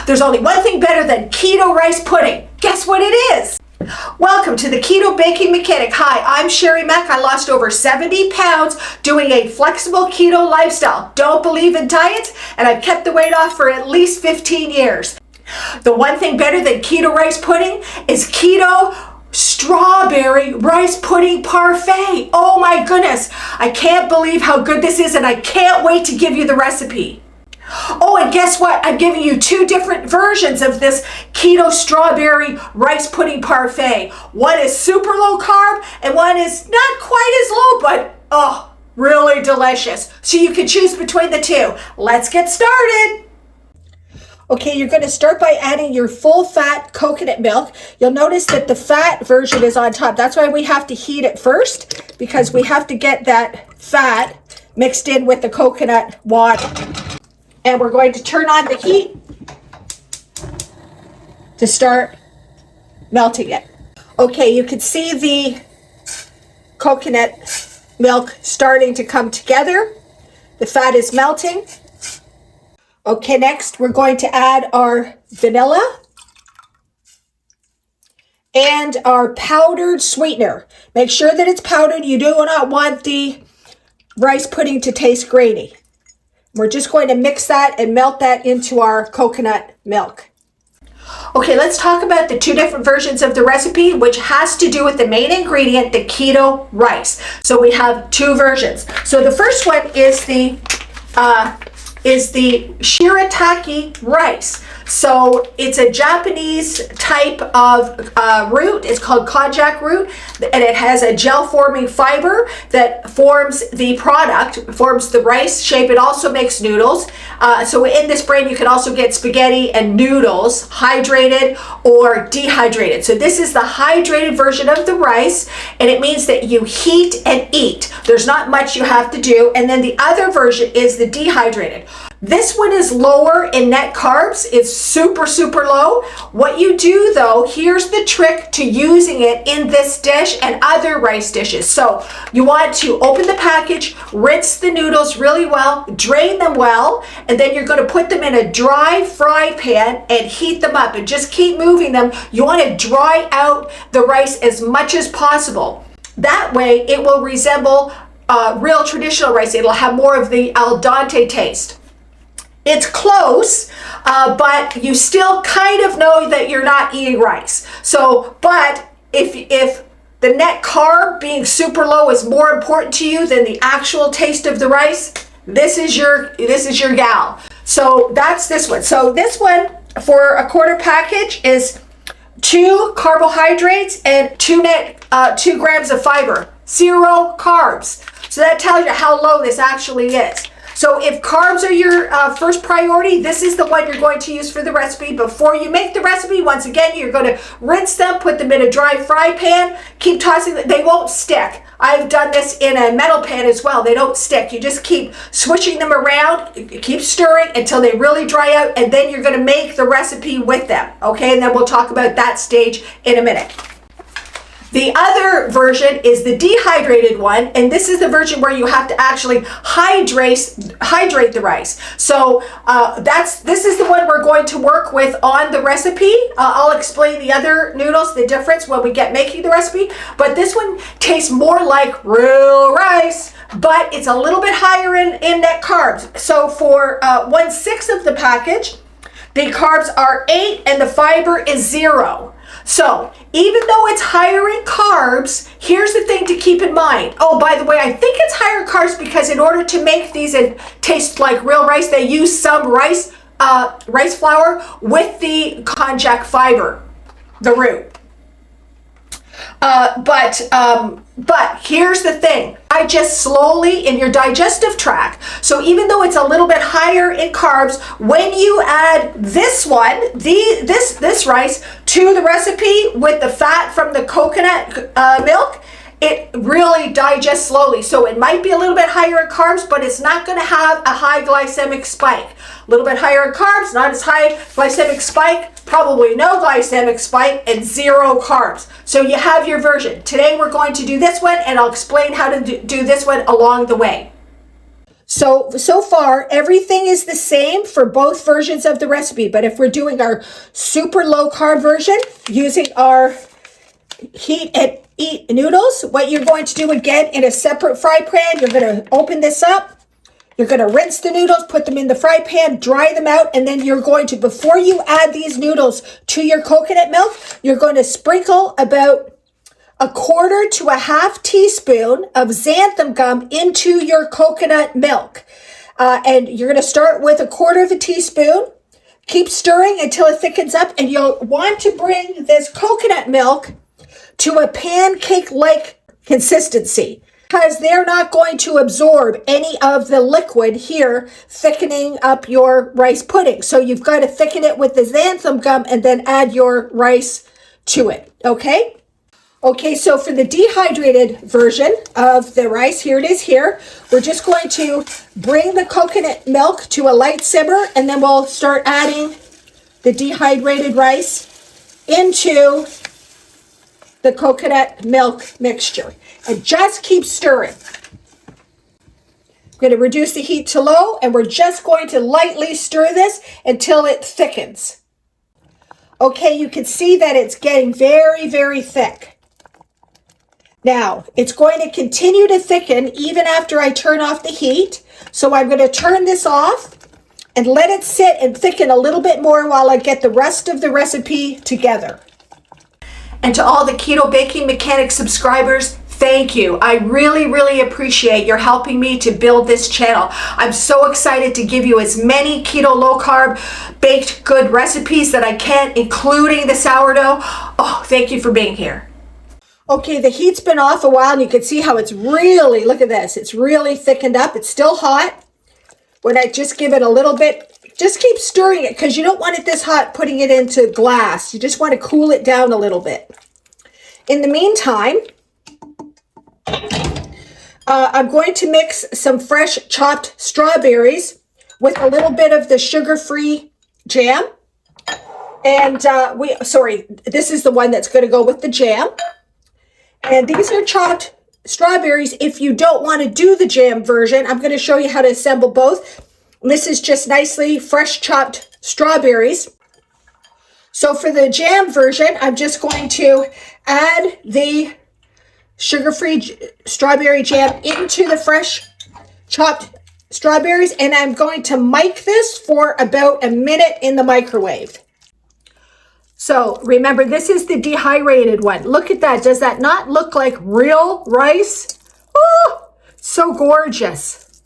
There's only one thing better than keto rice pudding. Guess what it is? Welcome to the Keto Baking Mechanic. Hi, I'm Sherry Mack. I lost over 70 pounds doing a flexible keto lifestyle. Don't believe in diets, and I've kept the weight off for at least 15 years. The one thing better than keto rice pudding is keto strawberry rice pudding parfait. Oh my goodness. I can't believe how good this is, and I can't wait to give you the recipe. Oh, and guess what? I'm giving you two different versions of this keto strawberry rice pudding parfait. One is super low carb and one is not quite as low, but oh, really delicious. So you can choose between the two. Let's get started. Okay, you're going to start by adding your full fat coconut milk. You'll notice that the fat version is on top. That's why we have to heat it first, because we have to get that fat mixed in with the coconut water. And we're going to turn on the heat to start melting it. Okay, you can see the coconut milk starting to come together. The fat is melting. Okay, next we're going to add our vanilla and our powdered sweetener. Make sure that it's powdered. You do not want the rice pudding to taste grainy. We're just going to mix that and melt that into our coconut milk. Okay, let's talk about the two different versions of the recipe, which has to do with the main ingredient, the keto rice. So we have two versions. So the first one is the shirataki rice. So it's a Japanese type of root. It's called konjac root, and it has a gel forming fiber that forms the product, forms the rice shape. It also makes noodles. So in this brand you can also get spaghetti and noodles, hydrated or dehydrated. So this is the hydrated version of the rice, and it means that you heat and eat. There's not much you have to do. And then the other version is the dehydrated. This one is lower in net carbs. It's super, super low. What you do though, here's the trick to using it in this dish and other rice dishes. So you want to open the package, rinse the noodles really well, drain them well, and then you're going to put them in a dry fry pan and heat them up, and just keep moving them. You want to dry out the rice as much as possible. That way it will resemble real traditional rice. It'll have more of the al dente taste. It's close, but you still kind of know that you're not eating rice. So, but if the net carb being super low is more important to you than the actual taste of the rice, this is your gal. So that's this one. So this one for a quarter package is 2 carbohydrates and 2 grams of fiber, 0 carbs. So that tells you how low this actually is. So if carbs are your first priority, this is the one you're going to use for the recipe. Before you make the recipe, once again, you're going to rinse them, put them in a dry fry pan, keep tossing them. They won't stick. I've done this in a metal pan as well. They don't stick. You just keep switching them around, keep stirring until they really dry out, and then you're going to make the recipe with them. Okay, and then we'll talk about that stage in a minute. The other version is the dehydrated one, and this is the version where you have to actually hydrate the rice. So this is the one we're going to work with on the recipe. I'll explain the other noodles, the difference when we get making the recipe, but this one tastes more like real rice, but it's a little bit higher in net carbs. So for 1/6 of the package, the carbs are 8 and the fiber is 0. So even though it's higher in carbs, here's the thing to keep in mind. Oh, by the way, I think it's higher carbs because in order to make these and taste like real rice, they use some rice flour with the konjac fiber, the root. But here's the thing. Digest slowly in your digestive tract. So even though it's a little bit higher in carbs, when you add this one, this rice to the recipe with the fat from the coconut milk, it really digests slowly. So it might be a little bit higher in carbs, but it's not going to have a high glycemic spike. A little bit higher in carbs, not as high glycemic spike, probably no glycemic spike, and 0 carbs. So you have your version. Today we're going to do this one, and I'll explain how to do this one along the way. So far, everything is the same for both versions of the recipe. But if we're doing our super low carb version, using our heat and eat noodles, what you're going to do again in a separate fry pan, you're going to open this up. You're going to rinse the noodles, put them in the fry pan, dry them out, and then you're going to, before you add these noodles to your coconut milk, you're going to sprinkle about 1/4 to 1/2 teaspoon of xanthan gum into your coconut milk. And you're going to start with 1/4 teaspoon. Keep stirring until it thickens up, and you'll want to bring this coconut milk to a pancake-like consistency, because they're not going to absorb any of the liquid here, thickening up your rice pudding. So you've got to thicken it with the xanthan gum and then add your rice to it, okay? Okay, so for the dehydrated version of the rice, here it is here. We're just going to bring the coconut milk to a light simmer, and then we'll start adding the dehydrated rice into the coconut milk mixture. And just keep stirring. I'm going to reduce the heat to low, and we're just going to lightly stir this until it thickens. Okay, you can see that it's getting very, very thick. Now, it's going to continue to thicken even after I turn off the heat. So I'm going to turn this off and let it sit and thicken a little bit more while I get the rest of the recipe together. And to all the Keto Baking Mechanics subscribers, thank you. I really, really appreciate your helping me to build this channel. I'm so excited to give you as many keto low carb baked good recipes that I can, including the sourdough. Oh, thank you for being here. Okay, the heat's been off a while, and you can see how it's really, look at this, it's really thickened up. It's still hot. When I just give it a little bit, just keep stirring it, because you don't want it this hot putting it into glass. You just want to cool it down a little bit. In the meantime, I'm going to mix some fresh chopped strawberries with a little bit of the sugar-free jam. And this is the one that's going to go with the jam. And these are chopped strawberries. If you don't want to do the jam version, I'm going to show you how to assemble both. This is just nicely fresh chopped strawberries. So for the jam version, I'm just going to add the sugar-free strawberry jam into the fresh chopped strawberries, and I'm going to mic this for about a minute in the microwave. So remember, this is the dehydrated one. Look at that. Does that not look like real rice? Oh, so gorgeous.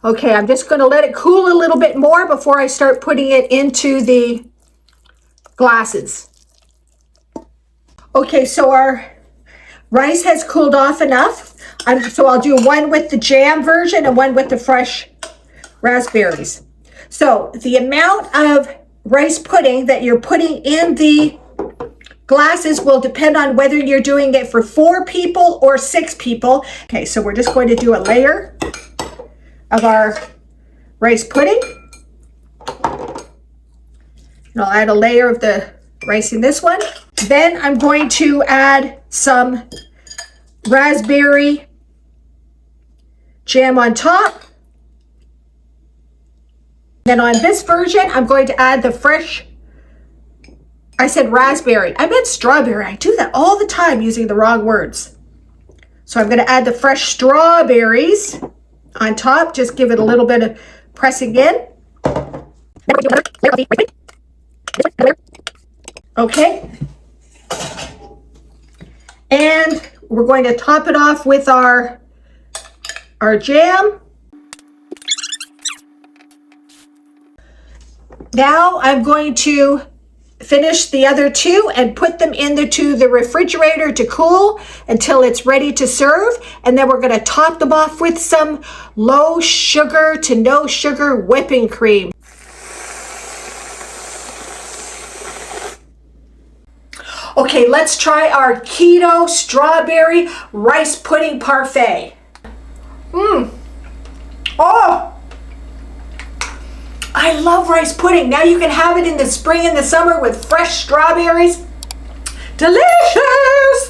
Okay, I'm just going to let it cool a little bit more before I start putting it into the glasses. Okay, so our rice has cooled off enough. So I'll do one with the jam version and one with the fresh raspberries. So the amount of rice pudding that you're putting in the glasses will depend on whether you're doing it for 4 people or 6 people. Okay, so we're just going to do a layer of our rice pudding. And I'll add a layer of the rice in this one. Then I'm going to add some raspberry jam on top. Then on this version, I'm going to add the fresh, I said raspberry. I meant strawberry. I do that all the time using the wrong words. So I'm going to add the fresh strawberries on top. Just give it a little bit of pressing in. Okay. And we're going to top it off with our jam. Now I'm going to finish the other 2 and put them into the refrigerator to cool until it's ready to serve. And then we're going to top them off with some low sugar to no sugar whipping cream. Okay, let's try our keto strawberry rice pudding parfait. Oh! I love rice pudding. Now you can have it in the spring and the summer with fresh strawberries. Delicious!